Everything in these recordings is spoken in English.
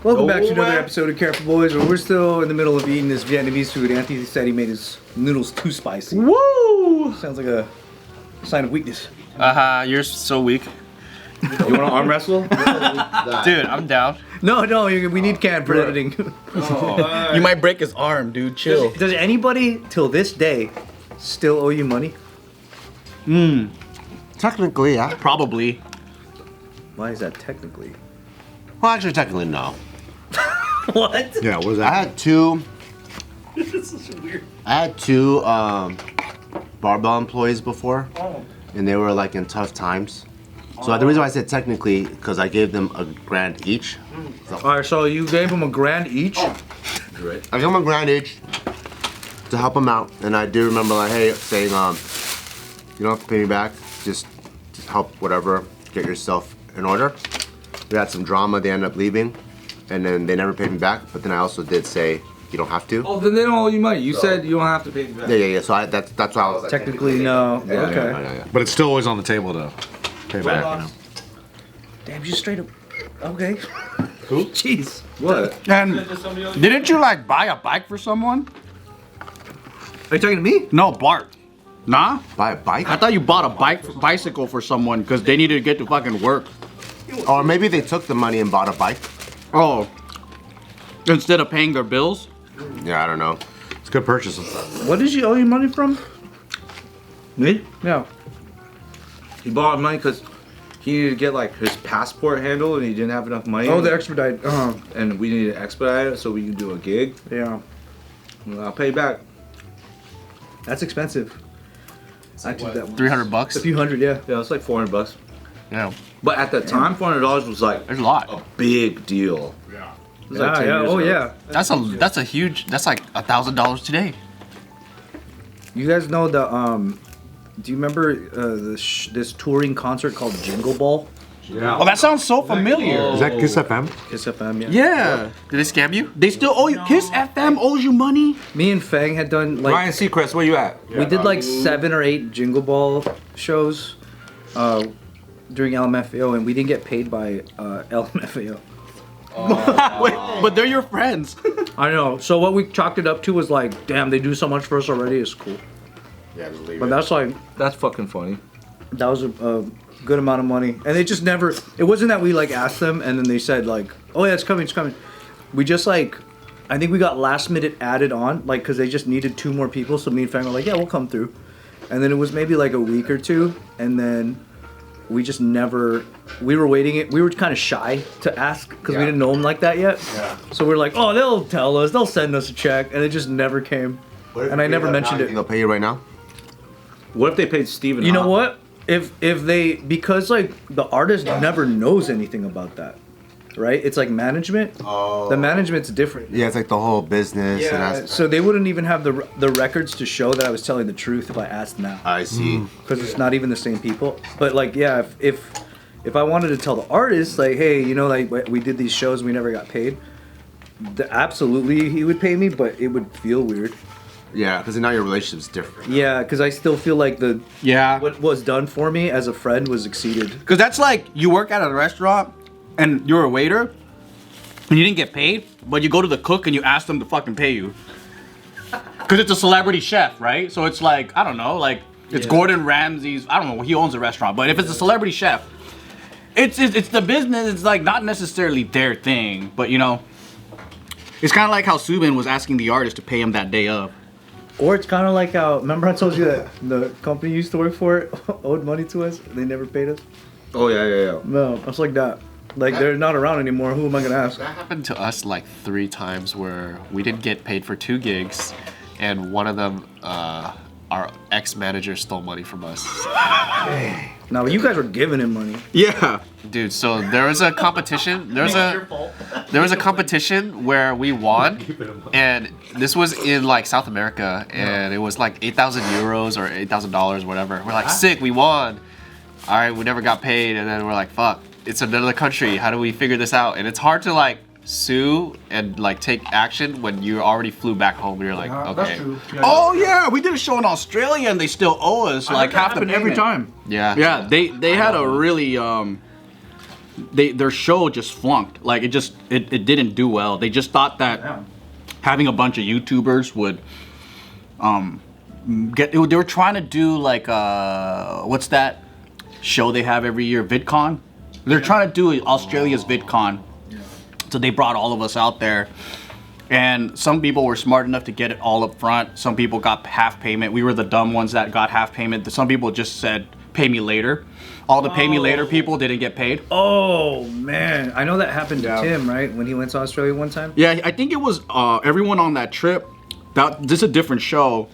Welcome back to another episode of Careful Boys, where we're still in the middle of eating this Vietnamese food. Anthony said he made his noodles too spicy. Woo! Sounds like a sign of weakness. You're so weak. You want to arm wrestle? Dude, I'm down. No, we need Can for editing. You might break his arm, dude. Chill. Does anybody, till this day, still owe you money? Technically, yeah. Probably. Why is that technically? Well, actually, technically, no. What? Yeah, what was that? I had two. This is weird. I had two barbell employees before, and they were like in tough times. So the reason why I said technically, because I gave them $1,000 each. Alright, so you gave them $1,000 each? Right. I gave them $1,000 each to help them out, and I do remember like, hey, saying, you don't have to pay me back. Just help whatever, get yourself in order. We had some drama. They ended up leaving, and then they never paid me back. But then I also did say you don't have to. Oh, then they don't owe you money. You said you don't have to pay me back. Yeah. So that's why I was like, Technically, no. Yeah, Okay. yeah. But it's still always on the table to pay back, you know. Damn, you straight up. Okay. Who? Jeez. What? And didn't you like buy a bike for someone? Are you talking to me? No, Bart. Nah? Buy a bike? I thought you bought a bicycle for someone because they needed to get to fucking work. Or maybe they took the money and bought a bike. Oh. Instead of paying their bills? Yeah, I don't know. It's a good purchase. What did you owe you money from? Me? Yeah. He borrowed money because he needed to get like his passport handled and he didn't have enough money. Oh, the expedite. And we needed to expedite it so we could do a gig. Yeah. And I'll pay you back. That's expensive. I did that one. $300. A few hundred, yeah. Yeah, it's like $400. Yeah. But at the time, $400 was like There's a lot. a big deal. Yeah. It was like 10 years Oh, ago. yeah. That's a huge. That's like $1,000 today. You guys know the do you remember this touring concert called Jingle Ball? Oh, that sounds so familiar. Is that Kiss FM? Kiss FM, yeah. Yeah. Did they scam you? They still owe you. Kiss FM owes you money. Me and Fang had done like Ryan Seacrest, where you at? we did like 7 or 8 Jingle Ball shows during LMFAO, and we didn't get paid by LMFAO. Wait, but they're your friends. I know. So what we chalked it up to was like, damn, they do so much for us already. It's cool. Yeah, just leave But it. that's like That's fucking funny. that was a good amount of money, and they just never. It wasn't that we like asked them and then they said like, oh yeah, it's coming. We just like, I think we got last minute added on, like, because they just needed 2 more people. So me and Fang were like, yeah, we'll come through. And then it was maybe like a week or 2, and then we just never. We were waiting it. We were kind of shy to ask because we didn't know them like that yet. Yeah. So we're like, oh, they'll tell us. They'll send us a check, and it just never came. And I never mentioned it. They'll pay you right now. What if they paid Steven? You know what? If they, because like the artist never knows anything about that, right? It's like management. Oh. The management's different. Yeah, it's like the whole business. And Yeah. that's, So they wouldn't even have the records to show that I was telling the truth if I asked now, I see. because it's not even the same people. But like, yeah, if I wanted to tell the artist like, hey, you know, like we did these shows and we never got paid, absolutely he would pay me, but it would feel weird. Yeah, because now your relationship's different. Yeah, because I still feel like Yeah. what was done for me as a friend was exceeded. Because that's like you work at a restaurant and you're a waiter and you didn't get paid, but you go to the cook and you ask them to fucking pay you. Because it's a celebrity chef, right? So it's like, I don't know, like it's Gordon Ramsay's, I don't know, he owns a restaurant, but if it's a celebrity chef, it's the business, it's like not necessarily their thing, but you know, it's kind of like how Subin was asking the artist to pay him that day of. Or it's kind of like how, remember I told you that the company you used to work for owed money to us? They never paid us? Oh, yeah. No, it's like that. Like, they're not around anymore. Who am I going to ask? That happened to us like 3 times where we didn't get paid for 2 gigs, and one of them, our ex-manager stole money from us. Now, you guys were giving him money. Yeah. Dude, so there was a competition. There was a competition where we won, and this was in like South America, and it was like 8,000 euros or $8,000, whatever. We're like, sick, we won. All right, we never got paid, and then we're like, fuck, it's another country. How do we figure this out? And it's hard to like sue and like take action when you already flew back home. You're like, okay, Oh yeah, we did a show in Australia and they still owe us like half the payment. every time. yeah, Yeah, they had a really their show just flunked. Like it didn't do well. They just thought that having a bunch of YouTubers would they were trying to do like what's that show they have every year, VidCon? They're trying to do Australia's VidCon. So they brought all of us out there. And some people were smart enough to get it all up front. Some people got half payment. We were the dumb ones that got half payment. Some people just said, pay me later. All the pay me later people didn't get paid. Oh, man. I know that happened to Tim, right? When he went to Australia one time? Yeah, I think it was everyone on that trip. This is a different show.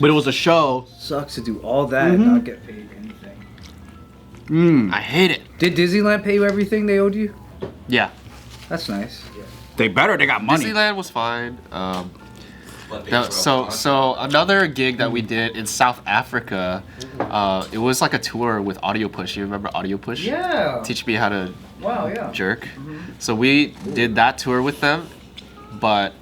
But it was a show. Sucks to do all that and not get paid anything. I hate it. Did Disneyland pay you everything they owed you? Yeah. That's nice. They got money. Disneyland was fine. So another gig that we did in South Africa, it was like a tour with Audio Push. You remember Audio Push? Yeah. Teach me how to Wow, yeah. jerk. So we did that tour with them, but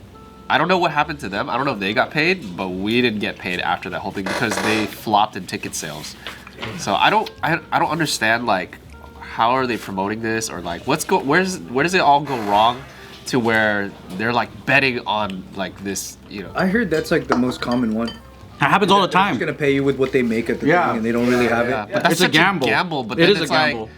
I don't know what happened to them. I don't know if they got paid, but we didn't get paid after that whole thing because they flopped in ticket sales. So I don't understand, like, how are they promoting this, or like where does it all go wrong to where they're like betting on like this, you know? I heard that's like the most common one. That happens all the They're time. just gonna pay you with what they make at the Yeah. thing, and they don't really have Yeah, it. but that's It's a such gamble. But It then is a it's gamble. like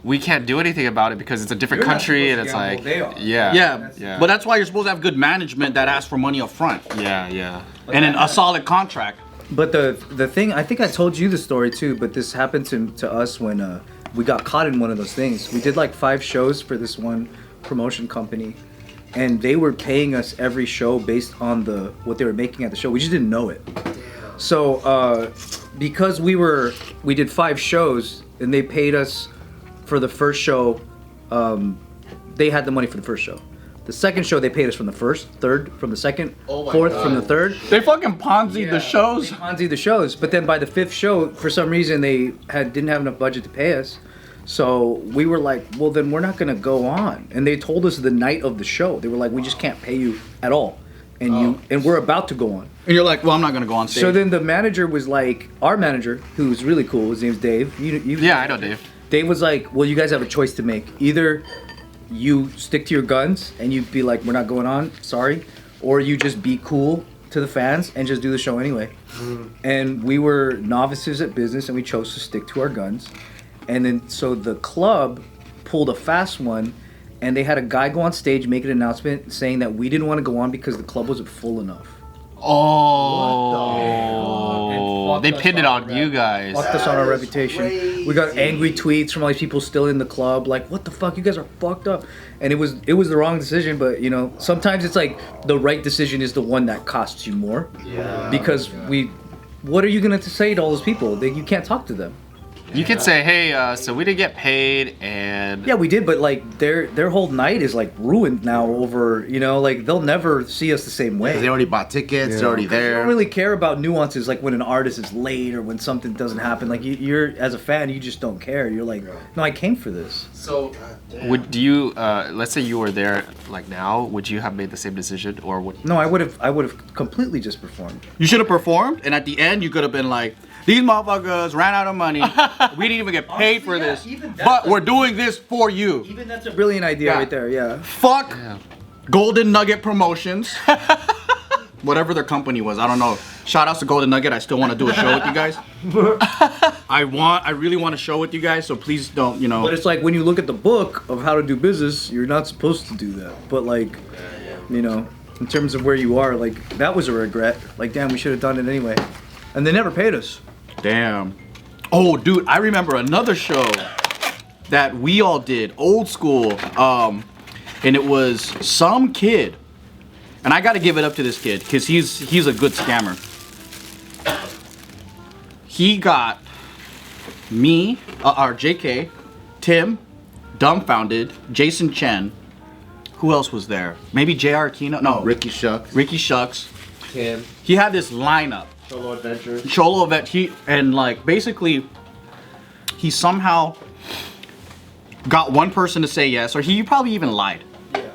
we can't do anything about it because it's a different You're not country, and supposed it's to like gamble, they are. Yeah, Yeah. but that's why you're supposed to have good management that asks for money up front. yeah. And then a solid contract. But the thing, I think I told you the story too, but this happened to us when we got caught in one of those things. We did like 5 shows for this one promotion company, and they were paying us every show based on what they were making at the show. We just didn't know it. So because we did 5 shows and they paid us for the first show, they had the money for the first show. The second show they paid us from the first, third from the second, fourth from the third. They fucking Ponzi the shows. They Ponzi the shows, but then by the 5th show, for some reason they didn't have enough budget to pay us. So we were like, well then we're not gonna go on. And they told us the night of the show, they were like, we just can't pay you at all, and we're about to go on. And you're like, well, I'm not gonna go on stage. So then the manager was like, our manager, who's really cool, his name's Dave. Yeah, I know Dave. Dave was like, well, you guys have a choice to make. Either you stick to your guns and you be like, we're not going on, sorry, or you just be cool to the fans and just do the show anyway. And we were novices at business and we chose to stick to our guns. And then so the club pulled a fast one, and they had a guy go on stage, make an announcement saying that we didn't want to go on because the club wasn't full enough. Oh, they pinned it on you guys. Fucked us on our reputation. We got angry tweets from all these people still in the club, like, "What the fuck? You guys are fucked up." And it was the wrong decision, but you know, sometimes it's like the right decision is the one that costs you more. Yeah. Because what are you gonna say to all those people? You can't talk to them. You could say, hey, so we didn't get paid, and Yeah, we did, but like their whole night is like ruined now over, you know, like they'll never see us the same way. They already bought tickets. They're already They there. don't really care about nuances, like when an artist is late or when something doesn't happen. Like you're as a fan, you just don't care. You're like, no, I came for this. so would you, let's say you were there like now, would you have made the same decision, or would? No, I would have completely just performed. You should have performed, and at the end, you could have been like, these motherfuckers ran out of money. We didn't even get paid for this, but we're doing this for you. Even that's a brilliant idea right there. Yeah. Fuck Golden Nugget Promotions. Whatever their company was, I don't know. Shout outs to Golden Nugget. I still want to do a show with you guys. I really want a show with you guys, so please don't, you know. But it's like when you look at the book of how to do business, you're not supposed to do that. But like, you know, in terms of where you are, like that was a regret. Like, damn, we should have done it anyway. And they never paid us. Damn. Oh, dude, I remember another show that we all did, old school, and it was some kid, and I gotta give it up to this kid, because he's a good scammer. He got me, our JK, Tim, Dumbfounded, Jason Chen, who else was there? Maybe JR Kino? No. Ricky Shucks. Ricky Shucks. Tim. He had this lineup. Cholo Adventure. Cholo event. Basically, he somehow got one person to say yes, or he probably even lied. Yeah.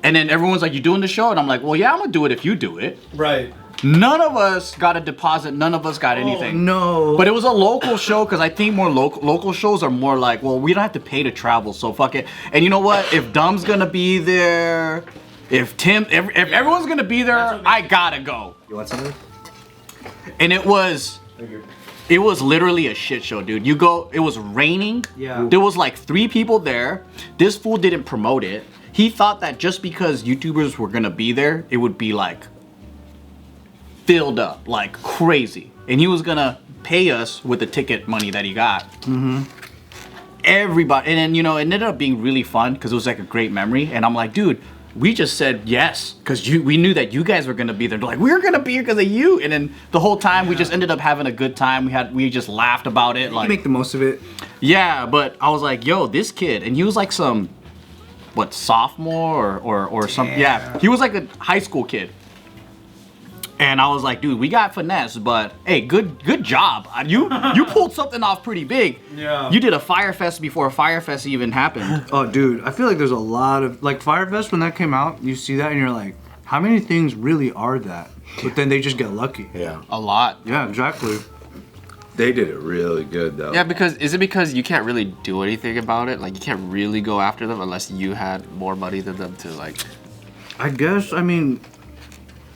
And then everyone's like, "You doing the show?" And I'm like, "Well, yeah, I'm gonna do it if you do it." Right. None of us got a deposit. None of us got anything. No. But it was a local show because I think more local shows are more like, well, we don't have to pay to travel, so fuck it. And you know what? If Dumb's gonna be there, if everyone's gonna be there, I gotta go. You want something? And it was literally a shit show, dude. You go, it was raining. Yeah. There was like 3 people there. This fool didn't promote it. He thought that just because YouTubers were gonna be there, it would be like filled up like crazy. And he was gonna pay us with the ticket money that he got. Mm-hmm. Everybody, and then, you know, it ended up being really fun because it was like a great memory. And I'm like, dude, we just said yes because we knew that you guys were gonna be there. They're like, we're gonna be here because of you. And then the whole time we just ended up having a good time. We just laughed about it. Like, You make the most of it. yeah, but I was like, yo, this kid, and he was like some, what, sophomore or something. Yeah, he was like a high school kid. And I was like, dude, we got finesse, but hey, good job. You pulled something off pretty big. Yeah. You did a Fire Fest before Fire Fest even happened. Oh, dude, I feel like there's a lot of like Firefest when that came out. You see that and you're like, how many things really are that? But then they just get lucky. Yeah. A lot. Yeah, exactly. They did it really good though. Yeah, is it because you can't really do anything about it? Like you can't really go after them unless you had more money than them to like. I guess. I mean,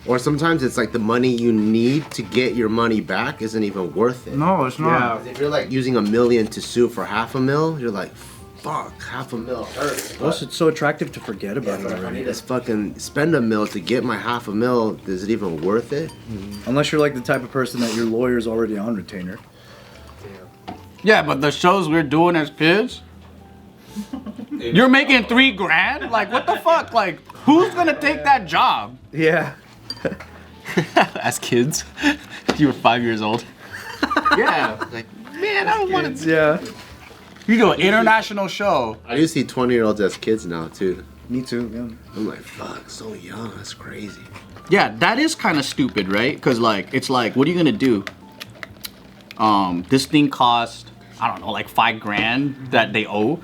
Or sometimes it's like the money you need to get your money back isn't even worth it. no, it's not. If you're like using $1 million to sue for $500,000, you're like, fuck, $500,000 hurts. Plus, it's so attractive to forget about it But if I already. need to fucking spend $1 million to get my $500,000, is it even worth it? Unless you're like the type of person that your lawyer's already on retainer. Yeah, but the shows we're doing as kids, you're making $3,000? Like, what the fuck? Like, who's gonna take that job? Yeah. As kids, you were 5 years old. Yeah. Like, man, I don't want to. Yeah. You do an international show. I do see 20-year-olds as kids now, too. Me too. Yeah. I'm like, fuck, so young, that's crazy. Yeah, that is kind of stupid, right? Because like, it's like, what are you gonna do? This thing cost, I don't know, like $5,000 that they owe.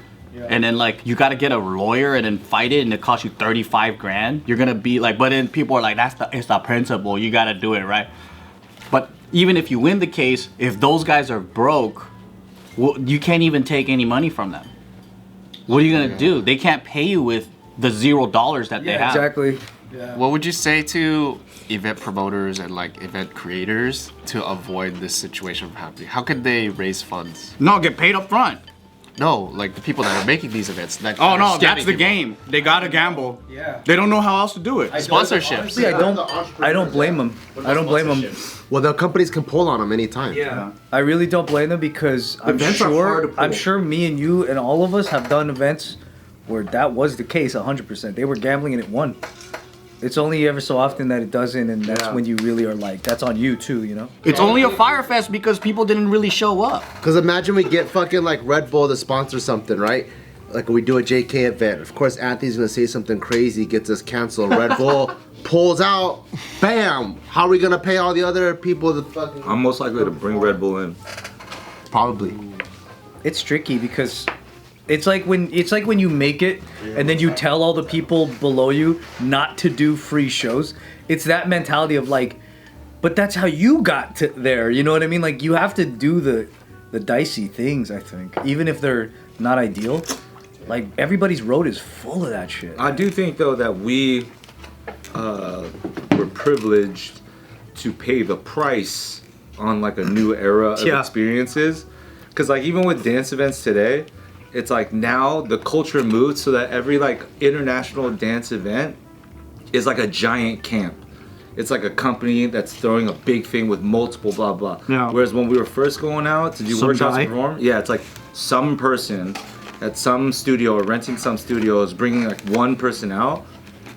And then like, you gotta get a lawyer and then fight it and it costs you $35,000. You're gonna be like, but then people are like, it's the principle, you gotta do it, right? But even if you win the case, if those guys are broke, well, you can't even take any money from them. What are you gonna do? They can't pay you with the $0 that they have. Exactly. What would you say to event promoters and like event creators to avoid this situation from happening? How could they raise funds? No, get paid up front. No, like the people that are making these events. That Oh are no, scamming that's the people. game. They gotta gamble. Yeah. They don't know how else to do it. Sponsorships. Honestly, I don't blame them. I don't blame them. Well, the companies can pull on them anytime. Yeah. I really don't blame them because Events are hard to pull. I'm sure me and you and all of us have done events where that was the case 100%. They were gambling and it won. It's only ever so often that it doesn't, and that's when you really are like, that's on you too, you know? It's only a Fire Fest because people didn't really show up. Because imagine we get fucking like Red Bull to sponsor something, right? Like we do a JK event. Of course, Anthony's gonna say something crazy, gets us canceled. Red Bull pulls out, bam! How are we gonna pay all the other people the fucking... I'm most likely to bring Red Bull in. Probably. It's tricky because it's like when you make it and then you tell all the people below you not to do free shows. It's that mentality of like, but that's how you got to there. You know what I mean? Like you have to do the dicey things, I think, even if they're not ideal. Like everybody's road is full of that shit. I do think though that we were privileged to pay the price on like a new era of experiences. Cause like even with dance events today, it's like now the culture moved so that every like international dance event is like a giant camp. It's like a company that's throwing a big thing with multiple blah blah. Yeah. Whereas when we were first going out to do Some workshops guy. and perform, yeah, it's like some person at some studio or renting some studio is bringing like one person out,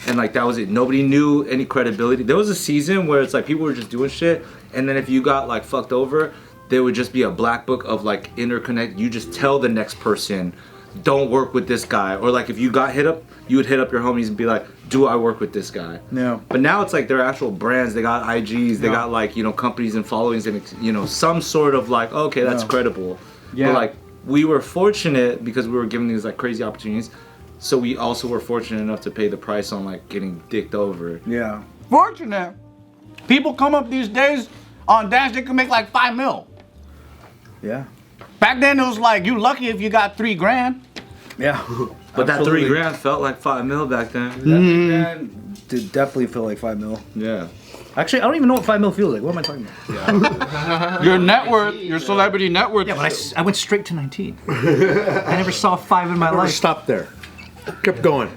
and like that was it. Nobody knew any credibility. There was a season where it's like people were just doing shit, and then if you got like fucked over, there would just be a black book of like interconnect. You just tell the next person, don't work with this guy. Or like if you got hit up, you would hit up your homies and be like, do I work with this guy? Yeah. But now it's like they're actual brands. They got IGs. They got like, you know, companies and followings and, you know, some sort of like, okay, that's credible. Yeah. But like we were fortunate because we were given these like crazy opportunities. So we also were fortunate enough to pay the price on like getting dicked over. Yeah. Fortunate. People come up these days on dance, they can make like 5 mil. Yeah. Back then it was like you lucky if you got 3 grand. Yeah. But that Absolutely. 3 grand felt like 5 mil back then. That 3 grand did definitely feel like 5 mil. Yeah. Actually, I don't even know what 5 mil feels like. What am I talking about? Your net worth, your celebrity net worth. Yeah, but I went straight to 19. I never saw 5 in my Never life. stopped there. Kept going.